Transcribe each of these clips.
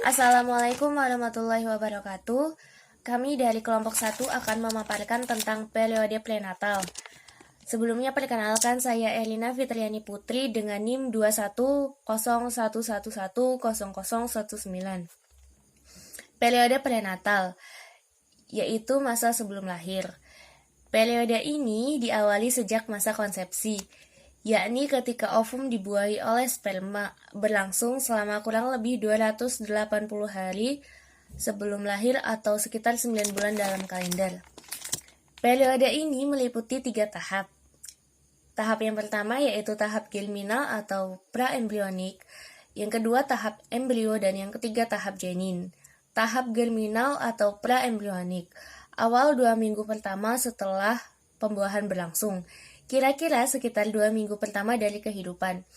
Assalamualaikum warahmatullahi wabarakatuh. Kami dari kelompok 1 akan memaparkan tentang periode prenatal. Sebelumnya perkenalkan, saya Elina Fitriani Putri dengan NIM 2101110019. Periode prenatal yaitu masa sebelum lahir. Periode ini diawali sejak masa konsepsi, yakni ketika ovum dibuahi oleh sperma, berlangsung selama kurang lebih 280 hari sebelum lahir atau sekitar 9 bulan dalam kalender. Periode ini meliputi 3 tahap. Tahap yang pertama yaitu tahap germinal atau praembrionik, yang kedua tahap embrio, dan yang ketiga tahap janin. Tahap germinal atau praembrionik, awal 2 minggu pertama setelah pembuahan berlangsung, kira-kira sekitar 2 minggu pertama dari kehidupan,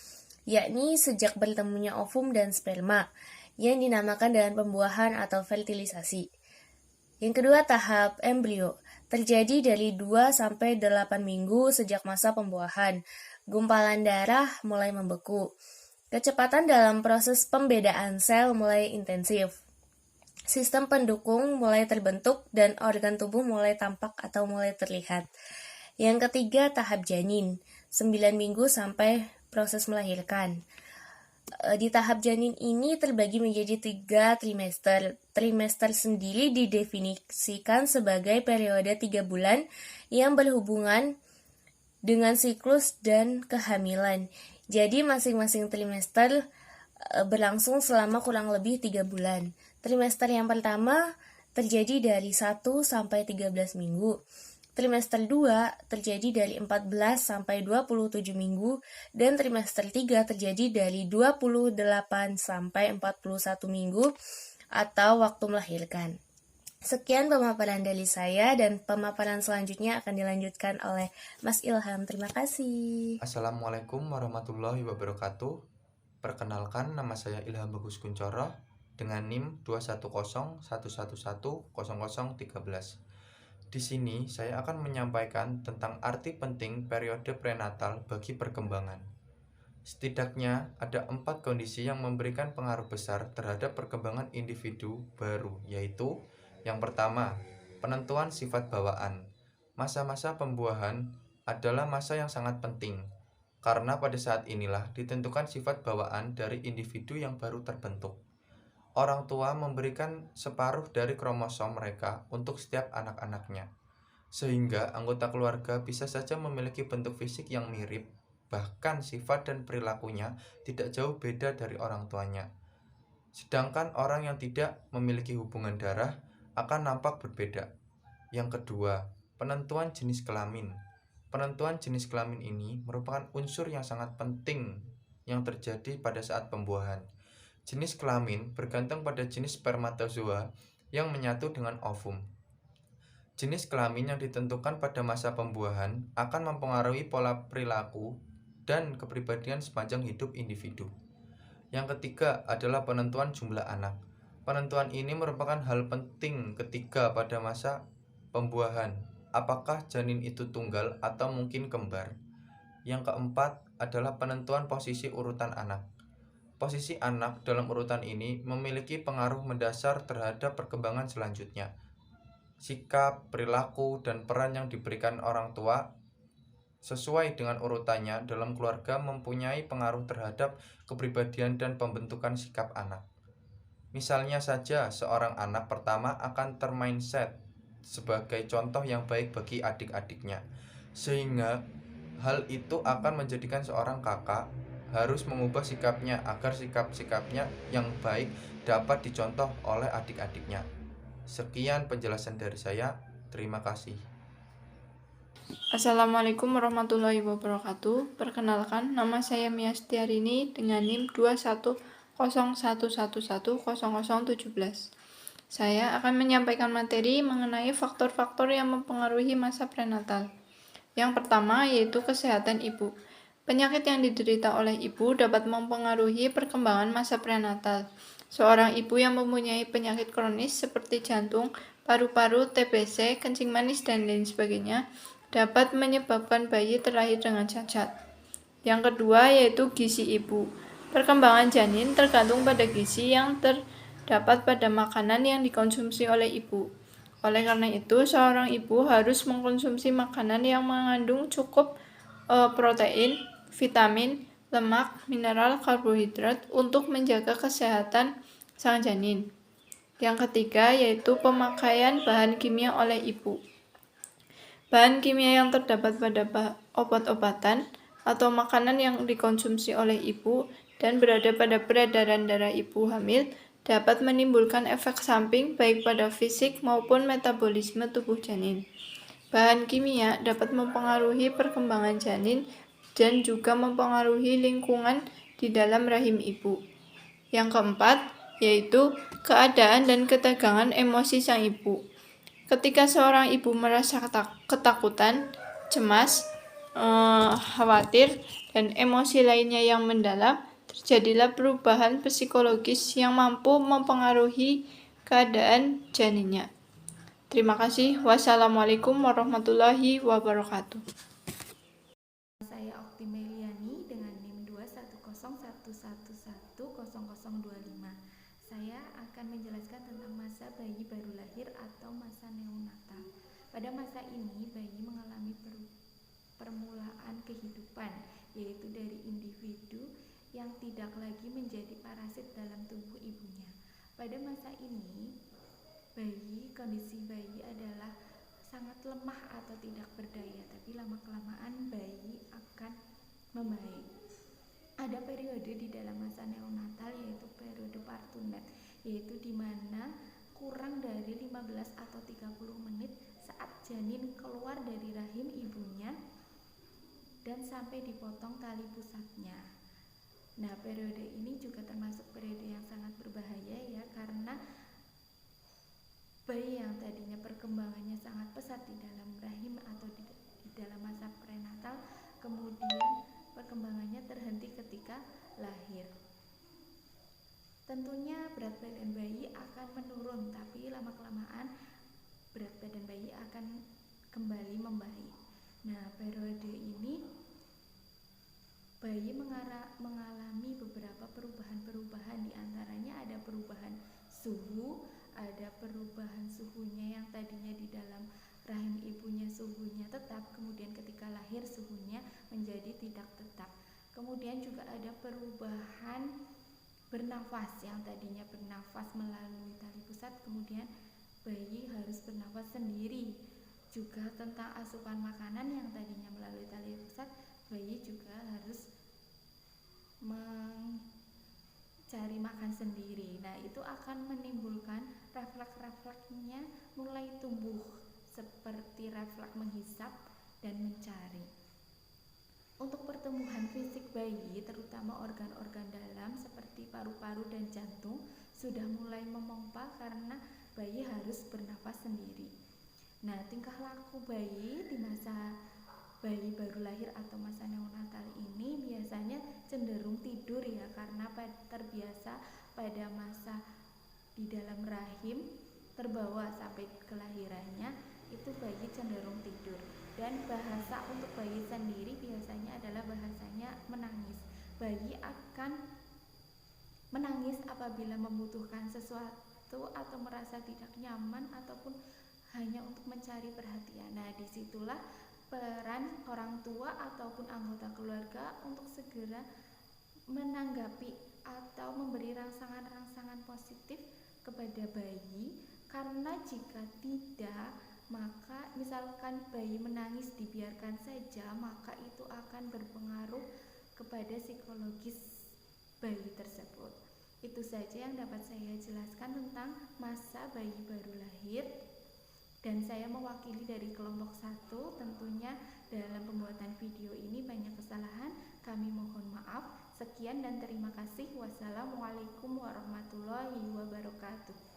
yakni sejak bertemunya ovum dan sperma, yang dinamakan dengan pembuahan atau fertilisasi. Yang kedua, tahap embrio, terjadi dari 2-8 minggu sejak masa pembuahan. Gumpalan darah mulai membeku. Kecepatan dalam proses pembedaan sel mulai intensif. Sistem pendukung mulai terbentuk dan organ tubuh mulai tampak atau mulai terlihat. Yang ketiga, tahap janin, 9 minggu sampai proses melahirkan. Di tahap janin ini terbagi menjadi 3 trimester. Trimester sendiri didefinisikan sebagai periode 3 bulan yang berhubungan dengan siklus dan kehamilan. Jadi masing-masing trimester berlangsung selama kurang lebih 3 bulan. Trimester yang pertama terjadi dari 1 sampai 13 minggu. Trimester 2 terjadi dari 14 sampai 27 minggu, dan trimester 3 terjadi dari 28 sampai 41 minggu atau waktu melahirkan. Sekian pemaparan dari saya, dan pemaparan selanjutnya akan dilanjutkan oleh Mas Ilham. Terima kasih. Assalamualaikum warahmatullahi wabarakatuh. Perkenalkan, nama saya Ilham Bagus Kuncoro dengan NIM 21011100013. Di sini saya akan menyampaikan tentang arti penting periode prenatal bagi perkembangan. Setidaknya ada 4 kondisi yang memberikan pengaruh besar terhadap perkembangan individu baru, yaitu yang pertama, penentuan sifat bawaan. Masa-masa pembuahan adalah masa yang sangat penting, karena pada saat inilah ditentukan sifat bawaan dari individu yang baru terbentuk. Orang tua memberikan separuh dari kromosom mereka untuk setiap anak-anaknya, sehingga anggota keluarga bisa saja memiliki bentuk fisik yang mirip, bahkan sifat dan perilakunya tidak jauh beda dari orang tuanya. Sedangkan orang yang tidak memiliki hubungan darah akan nampak berbeda. Yang kedua, penentuan jenis kelamin. Penentuan jenis kelamin ini merupakan unsur yang sangat penting yang terjadi pada saat pembuahan. Jenis kelamin bergantung pada jenis spermatozoa yang menyatu dengan ovum. Jenis kelamin yang ditentukan pada masa pembuahan akan mempengaruhi pola perilaku dan kepribadian sepanjang hidup individu. Yang ketiga adalah penentuan jumlah anak. Penentuan ini merupakan hal penting ketika pada masa pembuahan, apakah janin itu tunggal atau mungkin kembar. Yang keempat adalah penentuan posisi urutan anak. Posisi anak dalam urutan ini memiliki pengaruh mendasar terhadap perkembangan selanjutnya. Sikap, perilaku, dan peran yang diberikan orang tua sesuai dengan urutannya dalam keluarga mempunyai pengaruh terhadap kepribadian dan pembentukan sikap anak. Misalnya saja, seorang anak pertama akan termindset sebagai contoh yang baik bagi adik-adiknya, sehingga hal itu akan menjadikan seorang kakak harus mengubah sikapnya agar sikap-sikapnya yang baik dapat dicontoh oleh adik-adiknya. Sekian penjelasan dari saya. Terima kasih. Assalamualaikum warahmatullahi wabarakatuh. Perkenalkan, nama saya Miastiarini dengan NIM 21011100017. Saya akan menyampaikan materi mengenai faktor-faktor yang mempengaruhi masa prenatal. Yang pertama yaitu kesehatan ibu. Penyakit yang diderita oleh ibu dapat mempengaruhi perkembangan masa prenatal. Seorang ibu yang mempunyai penyakit kronis seperti jantung, paru-paru, TBC, kencing manis, dan lain sebagainya dapat menyebabkan bayi terlahir dengan cacat. Yang kedua yaitu gizi ibu. Perkembangan janin tergantung pada gizi yang dapat pada makanan yang dikonsumsi oleh ibu. Oleh karena itu, seorang ibu harus mengkonsumsi makanan yang mengandung cukup protein, vitamin, lemak, mineral, karbohidrat untuk menjaga kesehatan sang janin. Yang ketiga yaitu pemakaian bahan kimia oleh ibu. Bahan kimia yang terdapat pada obat-obatan atau makanan yang dikonsumsi oleh ibu dan berada pada peredaran darah ibu hamil dapat menimbulkan efek samping baik pada fisik maupun metabolisme tubuh janin. Bahan kimia dapat mempengaruhi perkembangan janin dan juga mempengaruhi lingkungan di dalam rahim ibu. Yang keempat, yaitu keadaan dan ketegangan emosi sang ibu. Ketika seorang ibu merasa ketakutan, cemas, khawatir, dan emosi lainnya yang mendalam, terjadilah perubahan psikologis yang mampu mempengaruhi keadaan janinnya. Terima kasih. Wassalamualaikum warahmatullahi wabarakatuh. Saya Okti Meliani dengan NIM 21011110025. Saya akan menjelaskan tentang masa bayi baru lahir atau masa neonatal. Pada masa ini, bayi mengalami permulaan kehidupan, yaitu dari individu yang tidak lagi menjadi parasit dalam tubuh ibunya. Pada masa ini, kondisi bayi adalah sangat lemah atau tidak berdaya, tapi lama-kelamaan bayi akan membaik. Ada periode di dalam masa neonatal yaitu periode partunet, yaitu di mana kurang dari 15 atau 30 menit saat janin keluar dari rahim ibunya dan sampai dipotong tali pusatnya. Nah, periode ini juga termasuk periode yang sangat berbahaya ya, karena bayi yang tadinya perkembangannya sangat pesat di dalam rahim atau di dalam masa prenatal, kemudian perkembangannya terhenti ketika lahir. Tentunya berat badan bayi akan menurun, tapi lama-kelamaan berat badan bayi akan kembali membaik. Nah, periode ini bayi mengalami beberapa perubahan-perubahan, diantaranya ada perubahan suhu, ada perubahan suhunya yang tadinya di dalam rahim ibunya suhunya tetap, kemudian ketika lahir suhunya menjadi tidak tetap. Kemudian juga ada perubahan bernafas, yang tadinya bernafas melalui tali pusat, kemudian bayi harus bernafas sendiri. Juga tentang asupan makanan, yang tadinya melalui tali pusat, bayi juga harus mencari makan sendiri. Nah, itu akan menimbulkan refleks-refleksnya mulai tumbuh, seperti refleks menghisap dan mencari. Untuk pertumbuhan fisik bayi, terutama organ-organ dalam seperti paru-paru dan jantung, sudah mulai memompa karena bayi harus bernafas sendiri. Nah, tingkah laku bayi di masa bayi baru lahir atau masa neonatal ini biasanya cenderung tidur ya, karena terbiasa pada masa di dalam rahim terbawa sampai kelahirannya, itu bayi cenderung tidur. Dan bahasa untuk bayi sendiri biasanya adalah bahasanya menangis. Bayi akan menangis apabila membutuhkan sesuatu atau merasa tidak nyaman ataupun hanya untuk mencari perhatian. Nah, disitulah peran orang tua ataupun anggota keluarga untuk segera menanggapi atau memberi rangsangan-rangsangan positif kepada bayi, karena jika tidak, maka misalkan bayi menangis dibiarkan saja, maka itu akan berpengaruh kepada psikologis bayi tersebut. Itu saja yang dapat saya jelaskan tentang masa bayi baru lahir, dan saya mewakili dari kelompok 1. Tentunya dalam pembuatan video ini banyak kesalahan, kami mohon maaf. Sekian dan terima kasih. Wassalamualaikum warahmatullahi wabarakatuh.